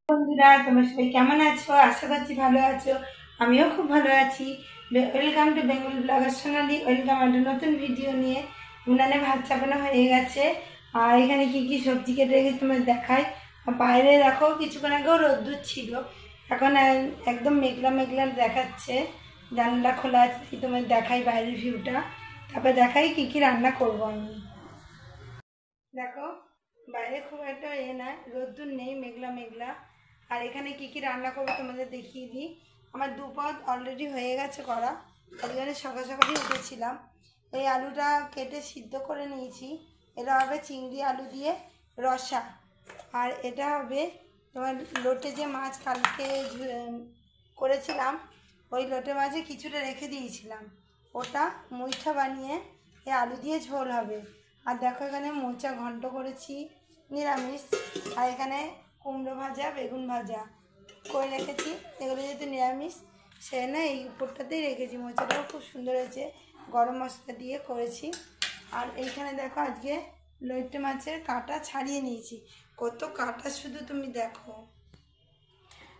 বন্ধুরা, তোমরা সবাই কেমন আছো? আশা করছি ভালো আছো। আমিও খুব ভালো আছি। Welcome to Bengal blogger Sonali. Welcome একটা নতুন ভিডিও নিয়ে। উনানে ভাত চাপানো হয়ে গেছে, আর এখানে কি কি সবজি কেটে রেখেছি তোমাদের দেখাই। বাইরে দেখো, কিছুক্ষণ আগেও রোদ্দুর ছিল, এখন একদম মেঘলা মেঘলা দেখাচ্ছে। জানলা খোলা আছে, তোমাদের দেখাই বাইরের ভিউটা, তারপর দেখাই কি কি রান্না করবো আমি। দেখো, বাইরে খুব একটা না, রোদ্দুর নেই, মেঘলা মেঘলা। আর এখানে কি কি রান্না করবো তোমাদের দেখিয়ে দিই। আমার দুপদ অলরেডি হয়ে গেছে করা, তাই জন্য সকাল সকালই উঠেছিলাম। এই আলুটা কেটে সিদ্ধ করে নিয়েছি। এটা হবে চিংড়ি আলু দিয়ে রসা। আর এটা হবে তোমার লোটে যে মাছ কালকে করেছিলাম, ওই লোটে মাছে কিছুটা রেখে দিয়েছিলাম, ওটা মুইঠা বানিয়ে এই আলু দিয়ে ঝোল হবে। আর দেখো, এখানে মোচা ঘন্ট করেছি নিরামিষ। আর এখানে কুমড়ো ভাজা, বেগুন ভাজা করে রেখেছি। এগুলো যেহেতু নিরামিষ, সে না এই উপরটাতেই রেখেছি। মোচাটাও খুব সুন্দর হয়েছে, গরম মশলা দিয়ে করেছি। আর এইখানে দেখো, আজকে লইট্টে মাছের কাঁটা ছাড়িয়ে নিয়েছি। কত কাঁটা শুধু তুমি দেখো।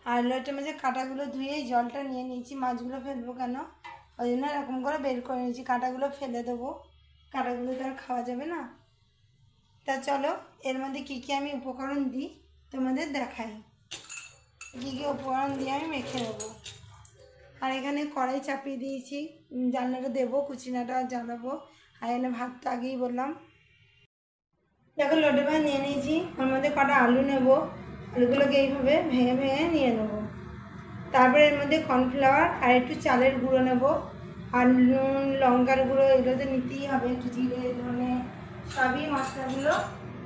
আর লইট্টে মাছের কাঁটাগুলো ধুয়েই জলটা নিয়ে নিয়েছি। মাছগুলো ফেলবো কেন, ওই জন্য এরকম করে বের করে নিয়েছি। কাঁটাগুলো ফেলে দেবো, কাঁটাগুলো তো আর খাওয়া যাবে না। তা চলো, এর মধ্যে কী কী আমি উপকরণ দিই তোমাদের দেখাই। কী কী উপকরণ দিয়ে আমি মেখে নেবো। আর এখানে কড়াই চাপিয়ে দিয়েছি, জানলাটা দেবো, কুচিনাটা জ্বালাবো। আর এখানে ভাত তো আগেই বললাম। দেখো, লোটে ভাত নিয়ে নিয়েছি। ওর মধ্যে কটা আলু নেব, আলুগুলোকে এইভাবে ভেঙে ভেঙে নিয়ে নেব। তারপরে এর মধ্যে কর্নফ্লাওয়ার আর একটু চালের গুঁড়ো নেব। আর নুন, লঙ্কার গুঁড়ো, এগুলো তো নিতেই হবে, একটু জিরে, ধনে, সবই মশলাগুলো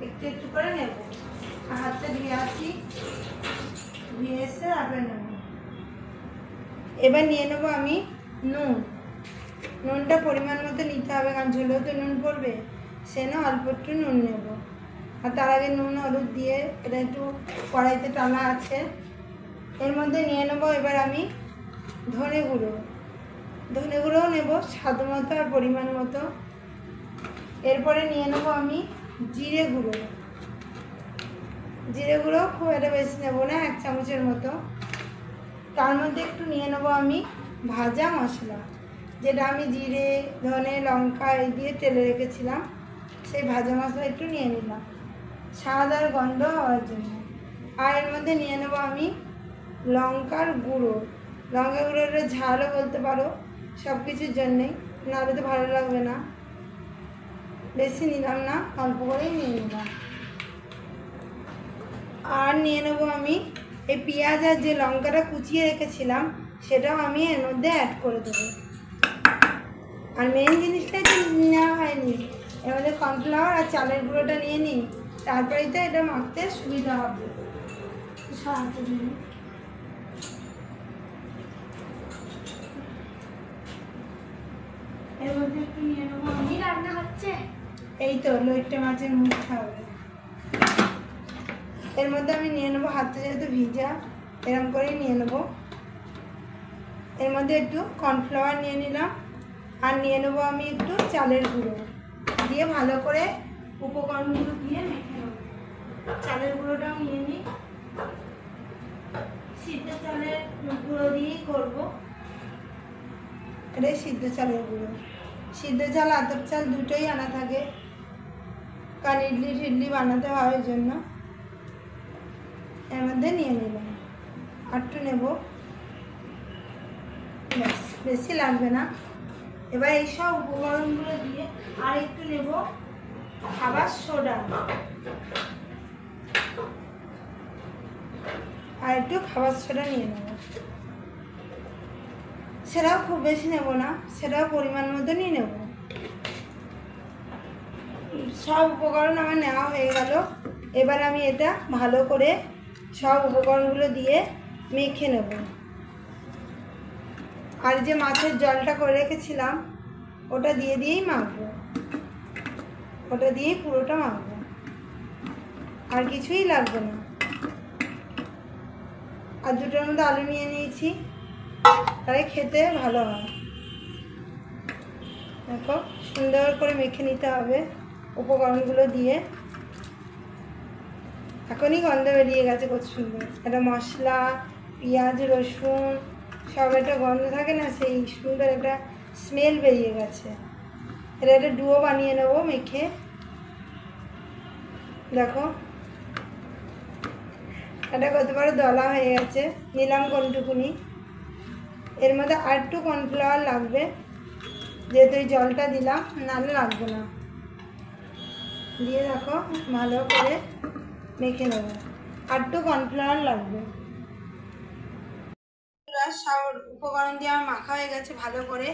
একটু একটু করে নেব। আর হাতটা ধুয়ে আসি, ধুয়ে এসে তারপরে নেব। এবার নিয়ে নেবো আমি নুন। নুনটা পরিমাণ মতো নিতে হবে, কারণ ঝোলেও তো নুন পড়বে, সে না অল্প একটু নুন নেব। আর তার আগে নুন হলুদ দিয়ে এটা একটু কড়াইতে টানা আছে। এর মধ্যে নিয়ে নেবো এবার আমি ধনে গুঁড়ো। ধনে গুঁড়োও নেব স্বাদ মতো আর পরিমাণ মতো। এরপরে নিয়ে নেবো আমি জিরে গুঁড়ো। জিরে গুঁড়ো খুব একটা বেশি নেবো না, 1 চামচের মতো। তার মধ্যে একটু নিয়ে নেবো আমি ভাজা মশলা, যেটা আমি জিরে, ধনে, লঙ্কা এই দিয়ে তেলে রেখেছিলাম, সেই ভাজা মশলা একটু নিয়ে নিলাম স্বাদ আর গন্ধ হওয়ার জন্য। আর এর মধ্যে নিয়ে নেবো আমি লঙ্কার গুঁড়ো। লঙ্কা গুঁড়োটা ঝালও বলতে পারো, সব কিছুর জন্যেই, নাহলে তো ভালো লাগবে না। বেশি নিলাম না, অল্প করেই নিয়ে নিলাম। আর নিয়ে নেবো আমি এই পেঁয়াজ আর যে লঙ্কাটা কুচিয়ে রেখেছিলাম, সেটাও আমি এর মধ্যে অ্যাড করে দেবো। আর মেন জিনিসটা তো নেওয়া হয়নি, এর মধ্যে কর্নফ্লাওয়ার আর চালের গুঁড়োটা নিয়ে নিই, তারপরেই তো এটা মাখতে সুবিধা হবে। এর মধ্যে একটু নিয়ে নেবো আমি, রান্না হচ্ছে এই তো লইট্টে মাছের মুখটা হবে। এর মধ্যে আমি নিয়ে নেবো, হাতটা যেহেতু ভিজা, এরকম করেই নিয়ে নেবো। এর মধ্যে একটু কর্নফ্লাওয়ার নিয়ে নিলাম। আর নিয়ে নেবো আমি একটু চালের গুঁড়ো, দিয়ে ভালো করে উপকরণগুলো দিয়ে মেখে নেবো। চালের গুঁড়োটাও নিয়ে নিই, সিদ্ধ চালের গুঁড়ো দিয়েই করবো। এটাই সিদ্ধ চালের গুঁড়ো। সিদ্ধ চাল আতপ চাল দুটোই আনা থাকে, কারণ ইডলি টিডলি বানাতে হয় ওই জন্য। এর মধ্যে নিয়ে নিলাম, আর একটু নেবো, বেশি লাগবে না। এবার এই সব উপকরণগুলো দিয়ে আর একটু নেব খাবার সোডা, আর একটু খাবার সোডা নিয়ে নেব। সেটাও খুব বেশি নেব না, সেটাও পরিমাণ মতো নিয়ে নেব। সব উপকরণ আমার নেওয়া হয়ে গেল। এবার আমি এটা ভালো করে সব উপকরণগুলো দিয়ে মেখে নেব। আর যে মাছের জলটা করে রেখেছিলাম, ওটা দিয়েই মাখবো, ওটা দিয়েই পুরোটা মাখবো, আর কিছুই লাগবে না। আর দুটোর মধ্যে আলু নিয়ে নিয়েছি, তাই খেতে ভালো হয়। দেখো, সুন্দর করে মেখে নিতে হবে উপকরণগুলো দিয়ে। এখন এখনই গন্ধ বেরিয়ে গেছে কত সুন্দর। একটা মশলা, পেঁয়াজ, রসুন সব একটা গন্ধ থাকে না, সেই সুন্দর একটা স্মেল বেরিয়ে গেছে। এটা একটা ডুয়ো বানিয়ে নেবো মেখে। দেখো এটা কত বড় দলা হয়ে গেছে, নিলাম কোনটুকুনি। এর মধ্যে আর একটু কর্নফ্লাওয়ার লাগবে, যেহেতু এই জলটা দিলাম, নাহলে লাগবে না। দিয়ে দেখো ভালো করে মেখে নেব, আর একটু কর্নফ্লাওয়ার লাগবে। সব উপকরণ দিয়ে আমার মাখা হয়ে গেছে ভালো করে।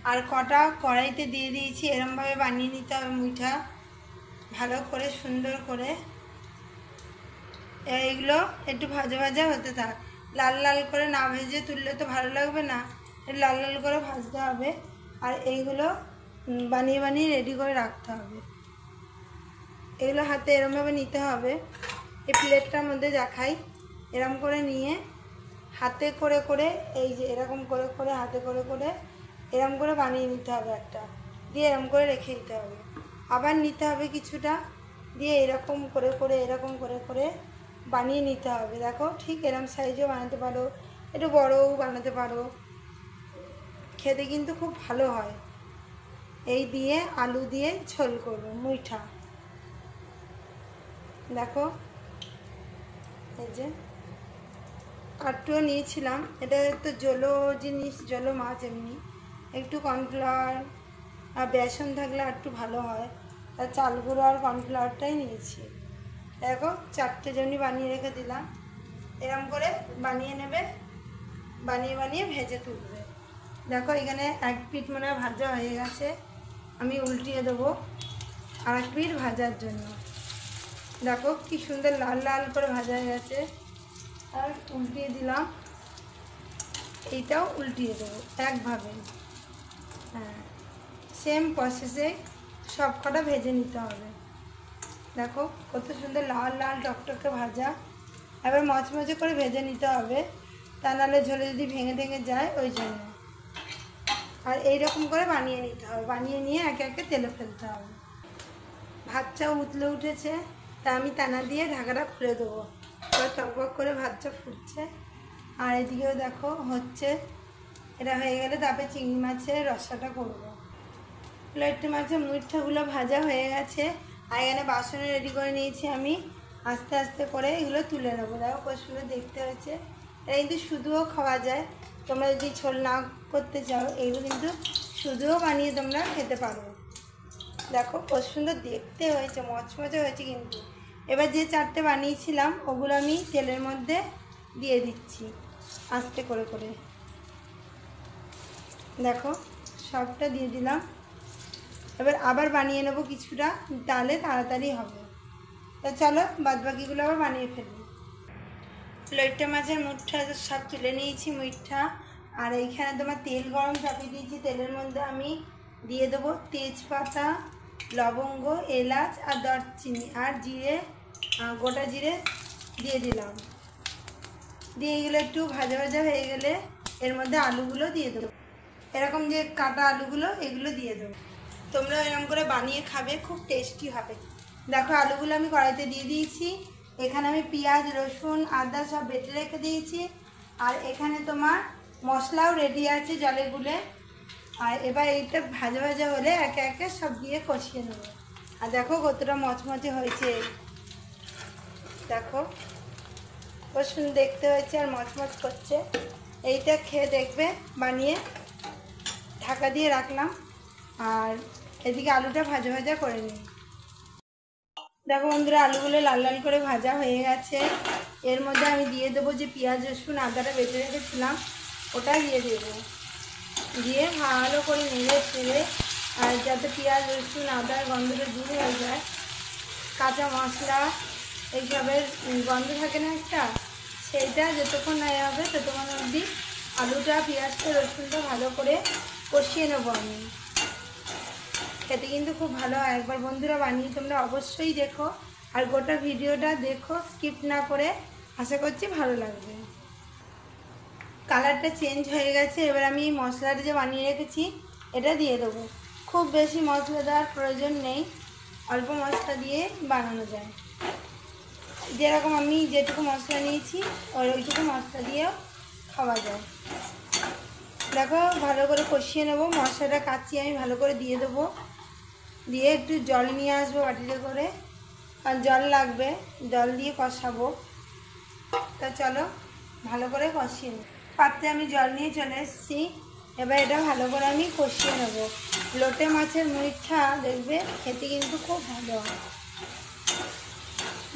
আর কটা কড়াইতে দিয়ে দিয়েছি, এরমভাবে বানিয়ে নিতে হবে মুইঠা ভালো করে সুন্দর করে। এইগুলো একটু ভাজা ভাজা হতে থাক, লাল লাল করে না ভেজে তুললে তো ভালো লাগবে না, লাল লাল করে ভাজতে হবে। আর এইগুলো বানিয়ে বানিয়ে রেডি করে রাখতে হবে। এগুলো হাতে এরমভাবে নিতে হবে, এই প্লেটটার মধ্যে দেখাই, এরম করে নিয়ে হাতে করে করে, এই যে এরকম করে করে হাতে করে করে এরম করে বানিয়ে নিতে হবে একটা, দিয়ে এরম করে রেখে দিতে হবে। আবার নিতে হবে কিছুটা, দিয়ে এরকম করে করে এরকম করে করে বানিয়ে নিতে হবে। দেখো ঠিক এরম সাইজও বানাতে পারো, একটু বড়ও বানাতে পারো, খেতে কিন্তু খুব ভালো হয়। এই দিয়ে আলু দিয়ে ঝোল করবো মুইঠা। দেখো এই যে কাটুও নিয়েছিলাম, এটা তো জলো জিনিস, জলো মাছ, এমনি একটু কর্নফ্লাওয়ার আর বেসন থাকলে একটু ভালো হয়, আর চাল গুঁড়ো আর কর্নফ্লাওয়ারটাই নিয়েছি। দেখো চারটে জনই বানিয়ে রেখে দিলাম। এরম করে বানিয়ে নেবে, বানিয়ে বানিয়ে ভেজে তুলবে। দেখো এখানে এক পিঠ মনে হয় ভাজা হয়ে গেছে, আমি উল্টিয়ে দেবো আর এক পিঠ ভাজার জন্য। দেখো কি সুন্দর লাল লাল করে ভাজা হয়ে গেছে, আর উল্টিয়ে দিলাম। এইটাও উল্টিয়ে দেবো একভাবে। হ্যাঁ, সেম প্রসেসে সব কটা ভেজে নিতে হবে। দেখো কত সুন্দর লাল লাল টকটকে ভাজা, এবার মচমচে করে ভেজে নিতে হবে, তা নাহলে ঝোলে যদি ভেঙে ভেঙে যায় ওই জন্য। আর এইরকম করে বানিয়ে নিতে হবে, বানিয়ে নিয়ে একে একে তেলে ফেলতে হবে। ভাতটাও উতলে উঠেছে, তা আমি টানা দিয়ে ঢাকাটা খুলে দেবো। এবার টকবক করে ভাতটা ফুটছে, আর এদিকেও দেখো হচ্ছে। এটা হয়ে গেলে তারপরে চিংড়ি মাছের রসাটা করবো। প্লেটটি মাছের মুইঠাগুলো ভাজা হয়ে গেছে, আর এখানে বাসনে রেডি করে নিয়েছি আমি। আস্তে আস্তে করে এগুলো তুলে নেবো। দেখো কত সুন্দর দেখতে হয়েছে। এটা কিন্তু শুধুও খাওয়া যায়, তোমরা যদি ঝোল না করতে চাও এগুলো কিন্তু শুধুও বানিয়ে তোমরা খেতে পারো। দেখো কত সুন্দর দেখতে হয়েছে, মচমচে হয়েছে কিন্তু। এবার যে চারটে বানিয়েছিলাম ওগুলো আমি তেলের মধ্যে দিয়ে দিচ্ছি আস্তে করে করে। দেখো সবটা দিয়ে দিলাম। এবার আবার বানিয়ে নেবো কিছুটা, তাহলে তাড়াতাড়ি হবে। তা চলো বাদবাকিগুলো আবার বানিয়ে ফেলবো। লইট্টা মাছের মুঠা সব তুলে নিয়েছি মুঠা, আর এইখানে তোমার তেল গরম চাপিয়ে দিয়েছি। তেলের মধ্যে আমি দিয়ে দেবো তেজপাতা, লবঙ্গ, এলাচ আর দারচিনি আর জিরে, গোটা জিরে দিয়ে দিলাম। দিয়ে এগুলো একটু ভাজা ভাজা হয়ে গেলে এর মধ্যে আলুগুলো দিয়ে দেবো, এরকম যে কাটা আলুগুলো এগুলো দিয়ে দেবো। তোমরা এরকম করে বানিয়ে খাবে, খুব টেস্টি হবে। দেখো আলুগুলো আমি কড়াইতে দিয়ে দিয়েছি, এখানে আমি পেঁয়াজ, রসুন, আদা সব বেটে রেখে দিয়েছি, আর এখানে তোমার মশলাও রেডি আছে জলে গুলে। আর এবার এইটা ভাজা ভাজা হলে একে একে সব দিয়ে কষিয়ে নেব। আর দেখো কতটা মচমচে হয়েছে, দেখো খুব সুন্দর দেখতে হয়েছে আর মচমচ করছে। এইটা খেয়ে দেখবে বানিয়ে। ঢাকা দিয়ে রাখলাম, আর এদিকে আলুটা ভাজা ভাজা করে নিই। দেখো বন্ধুরা আলুগুলো লাল লাল করে ভাজা হয়ে গেছে। এর মধ্যে আমি দিয়ে দেবো যে পেঁয়াজ, রসুন, আদাটা বেটে রেখেছিলাম ওটা দিয়ে দেবো। দিয়ে ভালো করে নেড়ে ছেড়ে, আর যাতে পেঁয়াজ, রসুন, আদার গন্ধটা দূর হয়ে যায়, কাঁচা মশলা এইসবের গন্ধ থাকে না একটা, সেইটা যতক্ষণ না হবে ততক্ষণ অবধি আলুটা, পেঁয়াজটা, রসুনটা ভালো করে কষিয়ে নেবো আমি। খেতে কিন্তু খুব ভালো হয়। একবার বন্ধুরা বানিয়ে তোমরা অবশ্যই দেখো, আর গোটা ভিডিওটা দেখো স্কিপ না করে, আশা করছি ভালো লাগবে। কালারটা চেঞ্জ হয়ে গেছে, এবার আমি মশলাটা যে বানিয়ে রেখেছি এটা দিয়ে দেবো। খুব বেশি মশলা দেওয়ার প্রয়োজন নেই, অল্প মশলা দিয়ে বানানো যায়। যেরকম আমি যেটুকু মশলা নিয়েছি ওইটুকু মশলা দিয়েও খাওয়া যায়। দেখো ভালো করে কষিয়ে নেবো। মশলাটা কাচিয়ে আমি ভালো করে দিয়ে দেবো, দিয়ে একটু জল নিয়ে আসবো বাটিতে করে, আর জল লাগবে, জল দিয়ে কষাবো। তা চলো ভালো করে কষিয়ে নেব। পাত্রে আমি জল নিয়ে চলে এসেছি। এবার এটা ভালো করে আমি কষিয়ে নেব। লোটে মাছের মুইঠা দেখবে খেতে কিন্তু খুব ভালো হয়।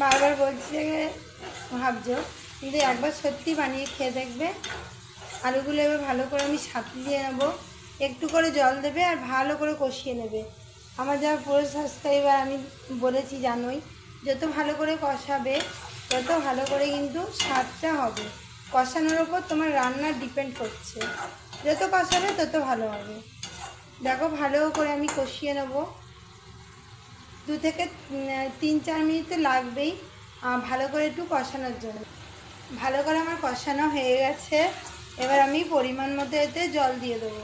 বারবার বলছি ভাবছো, কিন্তু একবার সত্যি বানিয়ে খেয়ে দেখবে। আলুগুলো এবার ভালো করে আমি সাঁতলিয়ে নেবো, একটু করে জল দেবে আর ভালো করে কষিয়ে নেবে। আমার যারা পুরো সাবস্ক্রাইবার আমি বলেছি জানোই, যত ভালো করে কষাবে তত ভালো করে কিন্তু স্বাদটা হবে। কষানোর ওপর তোমার রান্না ডিপেন্ড করছে, যত কষাবে তত ভালো হবে। দেখো ভালো করে আমি কষিয়ে নেব, 2 থেকে 3-4 মিনিট তো লাগবেই ভালো করে একটু কষানোর জন্য। ভালো করে আমার কষানো হয়ে গেছে। এবার আমি পরিমাণ মতো এতে জল দিয়ে দেবো।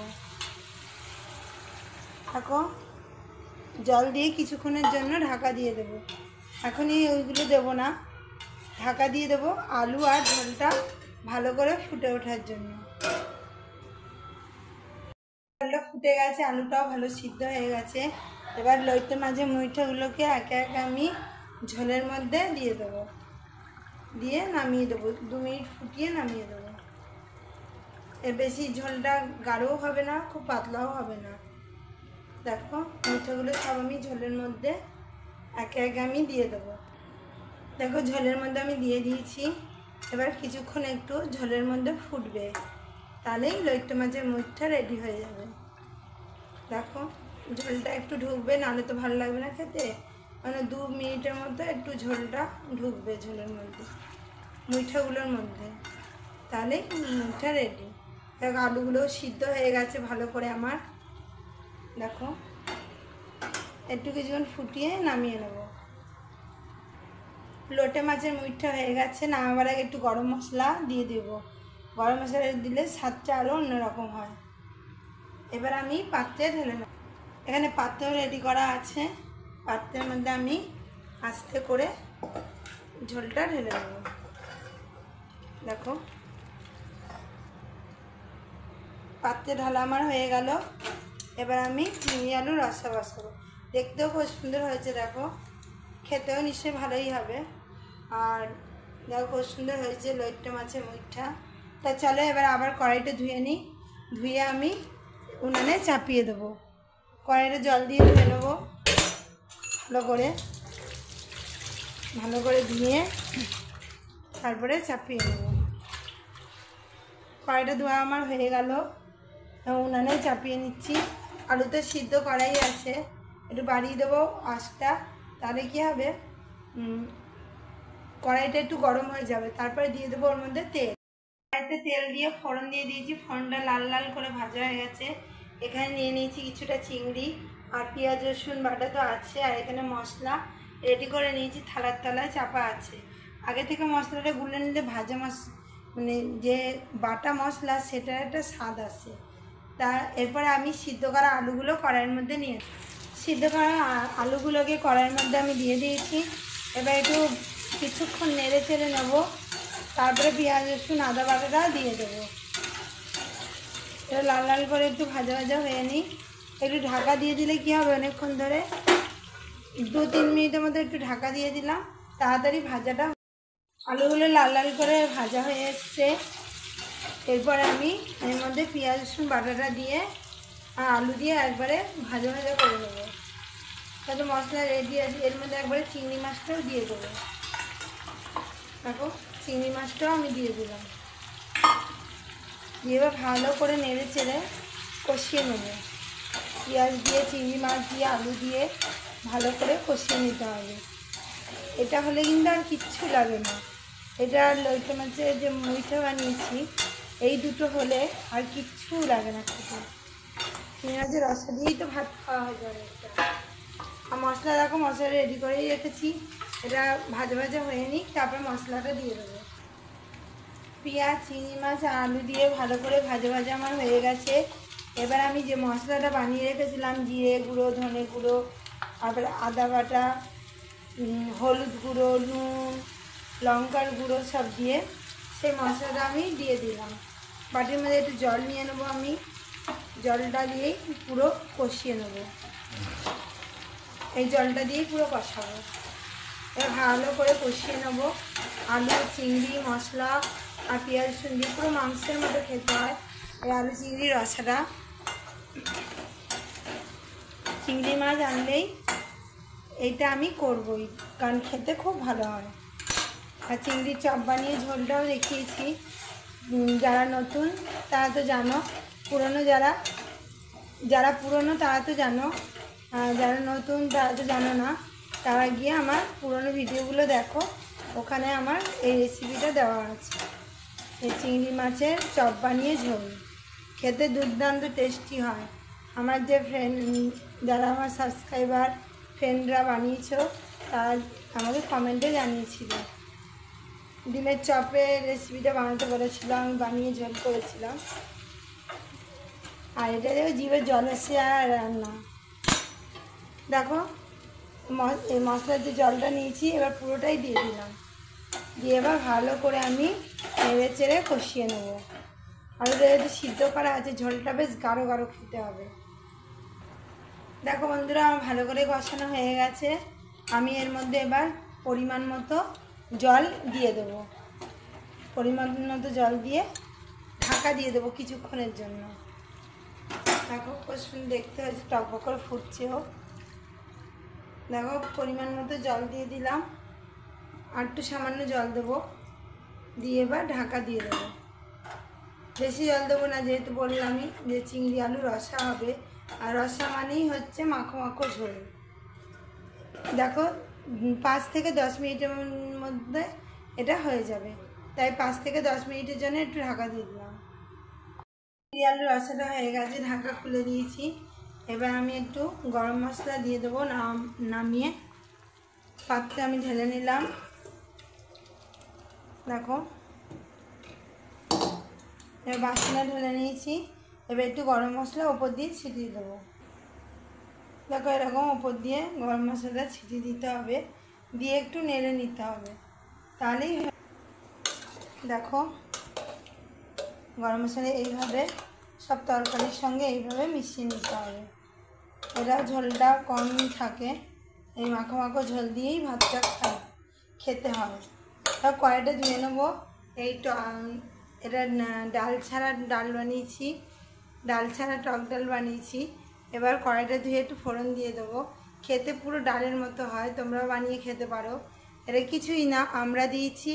দেখো জল দিয়ে কিছুক্ষণের জন্য ঢাকা দিয়ে দেবো। এখনই ওইগুলো দেবো না, ঢাকা দিয়ে দেবো আলু আর ঝোলটা ভালো করে ফুটে ওঠার জন্য। জলটা ফুটে গেছে, আলুটাও ভালো সিদ্ধ হয়ে গেছে। এবার লইটে মাছের মুইঠাগুলোকে একে একে আমি ঝোলের মধ্যে দিয়ে দেবো, দিয়ে নামিয়ে দেবো। 2 মিনিট ফুটিয়ে নামিয়ে দেবো। এর বেশি ঝোলটা গাঢ়ও হবে না, খুব পাতলাও হবে না। দেখো মুইঠাগুলো সব আমি ঝোলের মধ্যে একে একে আমি দিয়ে দেবো। দেখো ঝোলের মধ্যে আমি দিয়ে দিয়েছি। এবার কিছুক্ষণ একটু ঝোলের মধ্যে ফুটবে, তাহলেই লইট্টা মাছের মুইঠা রেডি হয়ে যাবে। দেখো ঝোলটা একটু ঢুকবে, নাহলে তো ভালো লাগবে না খেতে। মানে 2 মিনিটের মতো একটু ঝোলটা ঢুকবে ঝোলের মধ্যে, মুইঠাগুলোর মধ্যে, তাহলেই মুইঠা রেডি। দেখো আলুগুলোও সিদ্ধ হয়ে গেছে ভালো করে আমার। দেখো একটু কিছুক্ষণ ফুটিয়ে নামিয়ে নেব। লোটে মাছের মুইঠা হয়ে গেছে। নামাবার আগে একটু গরম মশলা দিয়ে দেবো। গরম মশলা দিলে স্বাদটা আরও অন্যরকম হয়। এবার আমি পাত্রে ঢেলে নেব। এখানে পাত্র রেডি করা আছে, পাত্রের মধ্যে আমি আস্তে করে ঝোলটা ঢেলে নেব। দেখো পাত্রে ঢালা আমার হয়ে গেল। এবার আমি চিংড়ি আলুর রসা বসাবো। দেখতেও খুব সুন্দর হয়েছে, দেখো খেতেও নিশ্চয়ই ভালোই হবে। আর দেখো খুব সুন্দর হয়েছে লইট্টা মাছের মুইঠা। তা চলো এবার আবার কড়াইটা ধুয়ে নিই। ধুয়ে আমি উনানে চাপিয়ে দেবো। কড়াইটা জল দিয়ে ধুয়ে নেবো ভালো করে ধুয়ে তারপরে চাপিয়ে নেব। কড়াইটা ধোয়া আমার হয়ে গেল, উনানে চাপিয়ে নিচ্ছি। আলুতে সিদ্ধ কড়াই আছে, একটু বাড়িয়ে দেবো আঁচটা, তাহলে কী হবে কড়াইটা একটু গরম হয়ে যাবে। তারপরে দিয়ে দেবো ওর মধ্যে তেল। কড়াইতে তেল দিয়ে ফোড়ন দিয়ে দিয়েছি, ফোড়নটা লাল লাল করে ভাজা হয়ে গেছে। এখানে নিয়ে নিয়েছি কিছুটা চিংড়ি আর পেঁয়াজ রসুন বাটা তো আছে, আর এখানে মশলা রেডি করে নিয়েছি, থালার তলায় চাপা আছে। আগে থেকে মশলাটা গুলে নিলে ভাজা মানে যে বাটা মশলা সেটার একটা স্বাদ আসে। তা এরপরে আমি সিদ্ধ করা আলুগুলো কড়াইয়ের মধ্যে নিয়ে সিদ্ধ করা আলুগুলোকে কড়াইয়ের মধ্যে আমি দিয়ে দিয়েছি। এবার একটু কিছুক্ষণ নেড়ে চেড়ে নেবো, তারপরে পেঁয়াজ রসুন আদা বাটাটা দিয়ে দেবো। এটা লাল লাল করে একটু ভাজা ভাজা হয়ে নিই। একটু ঢাকা দিয়ে দিলে কী হবে, অনেকক্ষণ ধরে 2-3 মিনিটের মধ্যে একটু ঢাকা দিয়ে দিলাম, তাড়াতাড়ি ভাজাটা। আলুগুলো লাল লাল করে ভাজা হয়ে এসছে। এরপরে আমি এর মধ্যে পেঁয়াজ রসুন বাটাটা দিয়ে আর আলু দিয়ে একবারে ভাজা ভাজা করে নেবো। তাতে মশলা রেডি আছে। এর মধ্যে একবারে চিংড়ি মাছটাও দিয়ে দেবো। দেখো চিংড়ি মাছটাও আমি দিয়ে দিলাম, দিয়ে এবার ভালো করে নেড়ে চেড়ে কষিয়ে নেবো। পেঁয়াজ দিয়ে চিংড়ি মাছ দিয়ে আলু দিয়ে ভালো করে কষিয়ে নিতে হবে। এটা হলে কিন্তু আর কিচ্ছু লাগে না। এটা লইট্টা মাছের যে মুইঠা বানিয়েছি, এই দুটো হলে আর কিচ্ছু লাগে না খেতে। পেঁয়াজের রসা দিয়েই তো ভাত খাওয়া হয়ে যাবে। আর মশলা দেখো মশলা রেডি করেই রেখেছি। এটা ভাজা ভাজা হয়ে নিই, তারপর মশলাটা দিয়ে দেবো। পেঁয়াজ চিংড়ি মাছ আর আলু দিয়ে ভালো করে ভাজা ভাজা আমার হয়ে গেছে। এবার আমি যে মশলাটা বানিয়ে রেখেছিলাম, জিরে গুঁড়ো, ধনে গুঁড়ো, তারপরে আদা বাটা, হলুদ গুঁড়ো, নুন, লঙ্কার গুঁড়ো সব দিয়ে সেই মশলাটা আমি দিয়ে দিলাম। বাটির মধ্যে একটু জল নিয়ে নেবো, আমি জলটা দিয়েই পুরো কষিয়ে নেব। এই জলটা দিয়েই পুরো কষাবো। এবার ভালো করে কষিয়ে নেব। আলু, চিংড়ি, মশলা আর পেঁয়াজ রসুন দিয়ে পুরো মাংসের মতো খেতে হয় এই আলু চিংড়ির রসাটা। চিংড়ি মাছ আনলেই এইটা আমি করবই, কারণ খেতে খুব ভালো হয়। আর চিংড়ির চপ বানিয়ে ঝোলটাও দেখিয়েছি। যারা নতুন তারা তো জানো, যারা পুরনো তারা তো জানো, যারা নতুন তারা তো জানো না। তারা গিয়ে আমার পুরনো ভিডিওগুলো দেখো, ওখানে আমার এই রেসিপিটা দেওয়া আছে। এই চিংড়ি মাছের চপ বানিয়ে ঝোল খেতে দুর্দান্ত টেস্টি হয়। আমার যে যারা আমার সাবস্ক্রাইবার ফ্রেন্ডরা বানিয়েছো তারা আমাকে কমেন্টে জানিয়েছিল। ডিমের চপের রেসিপিটা বানাতে বলেছিল, আমি বানিয়ে ঝোল করেছিলাম। আর এটা দেখো জিভে জল এসে আর রান্না। দেখো এই মশলার যে জলটা নিয়েছি এবার পুরোটাই দিয়ে দিলাম, দিয়ে এবার ভালো করে আমি নেড়ে চেড়ে কষিয়ে নেবো। আলুটা যেহেতু সিদ্ধ করা আছে, ঝোলটা বেশ গাঢ় গাঢ় খেতে হবে। দেখো বন্ধুরা, আমার ভালো করে কষানো হয়ে গেছে। আমি এর মধ্যে এবার পরিমাণ মতো জল দিয়ে দেবো। পরিমাণ মতো জল দিয়ে ঢাকা দিয়ে দেবো কিছুক্ষণের জন্য। দেখো কষুন, দেখতে হচ্ছে টকবক করে ফুটছেও। দেখো পরিমাণ মতো জল দিয়ে দিলাম, আর একটু সামান্য জল দেবো, দিয়ে এবার ঢাকা দিয়ে দেবো। বেশি জল দেবো না, যেহেতু বললামই যে চিংড়ি আলু রসা হবে, আর রসা মানেই হচ্ছে মাখো মাখো ঝোল। দেখো 5 থেকে 10 মিনিটের মধ্যে এটা হয়ে যাবে, তাই 5 থেকে 10 মিনিটের জন্য একটু ঢাকা দিয়ে দিলাম। চিংড়ি আলু রসাটা হয়ে গেছে, ঢাকা খুলে দিয়েছি। এবার আমি একটু গরম মশলা দিয়ে দেবো, নামিয়ে পাত্রে আমি ঢেলে নিলাম। দেখো এবার বাসনা ঢেলে নিয়েছি। এবার একটু গরম মশলা ওপর দিয়ে ছিটিয়ে দেবো। দেখো এরকম ওপর দিয়ে গরম মশলাটা ছিটিয়ে দিতে হবে, দিয়ে একটু নেড়ে নিতে হবে, তাহলেই। দেখো গরম মশলা এইভাবে সব তরকারির সঙ্গে এইভাবে মিশিয়ে নিতে হবে। এটা ঝোলটা কম থাকে, এই মাখো মাখো ঝোল দিয়েই ভাতটা খেতে হয়। তা কড়াইটা ধুয়ে নেবো। এটা ডাল ছাড়া ডাল বানিয়েছি, ডাল ছাড়া টক ডাল বানিয়েছি। এবার কড়াইটা ধুয়ে একটু ফোড়ন দিয়ে দেবো। খেতে পুরো ডালের মতো হয়, তোমরাও বানিয়ে খেতে পারো। এটা কিছুই না, আমরা দিয়েছি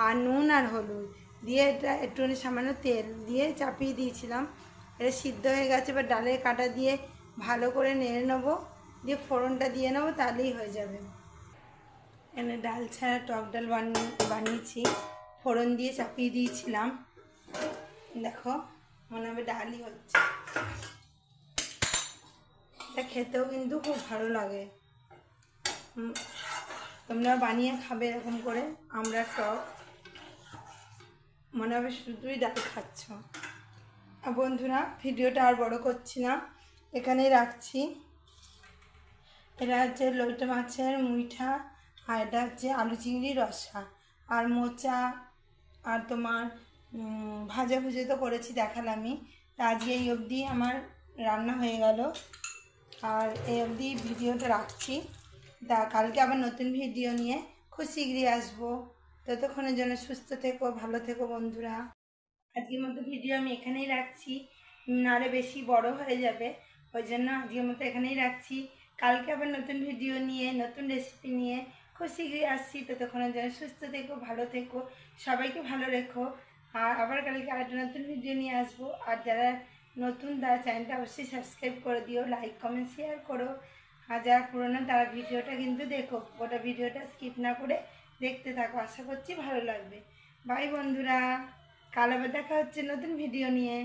আর নুন আর হলুদ দিয়ে, এটা একটুখানি সামান্য তেল দিয়ে চাপিয়ে দিয়েছিলাম। এটা সিদ্ধ হয়ে গেছে। এবার ডালের কাঁটা দিয়ে ভালো করে নেড়ে নেবো, দিয়ে ফোড়নটা দিয়ে নেবো, তাহলেই হয়ে যাবে। এখানে ডাল ছাড়া টক ডাল বানিয়েছি, ফোড়ন দিয়ে চাপিয়ে দিয়েছিলাম। দেখো মনে হবে ডালই হচ্ছে। এটা খেতেও কিন্তু খুব ভালো লাগে, তোমরা বানিয়ে খাবে এরকম করে। আমরা টক মনে হবে শুধুই ডাল খাচ্ছ। আর বন্ধুরা, ভিডিওটা আর বড় করছি না, এখানেই রাখছি। এটা হচ্ছে লইটে মাছের মুইঠা, আর এটা হচ্ছে আলু চিংড়ির রসা, আর মোচা, আর তোমার ভাজা ভুজে তো করেছি দেখালামই। তা আজকে এই অবধি আমার রান্না হয়ে গেল, আর এই অবধি ভিডিওটা রাখছি। তা কালকে আবার নতুন ভিডিও নিয়ে খুব শীঘ্রই আসবো। ততক্ষণের জন্য সুস্থ থেকো, ভালো থেকো বন্ধুরা। আজকের মতো ভিডিও আমি এখানেই রাখছি, নাহলে বেশি বড় হয়ে যাবে, ওই জন্য আজকের মতো এখানেই রাখছি। কালকে আবার নতুন ভিডিও নিয়ে, নতুন রেসিপি নিয়ে খুব শীঘ্রই আসছি। ততক্ষণের জন্য সুস্থ থেকো, ভালো থেকো, সবাইকে ভালো রেখো। আর আবার কালকে আরেকটা নতুন ভিডিও নিয়ে আসবো। আর যারা নতুন তারা চ্যানেলটা অবশ্যই সাবস্ক্রাইব করে দিও, লাইক কমেন্ট শেয়ার করো। আর যারা পুরনো তারা ভিডিওটা কিন্তু দেখো, গোটা ভিডিওটা স্কিপ না করে দেখতে থাকো, আশা করছি ভালো লাগবে। বাই বন্ধুরা, কাল আবার দেখা হচ্ছে নতুন ভিডিও নিয়ে।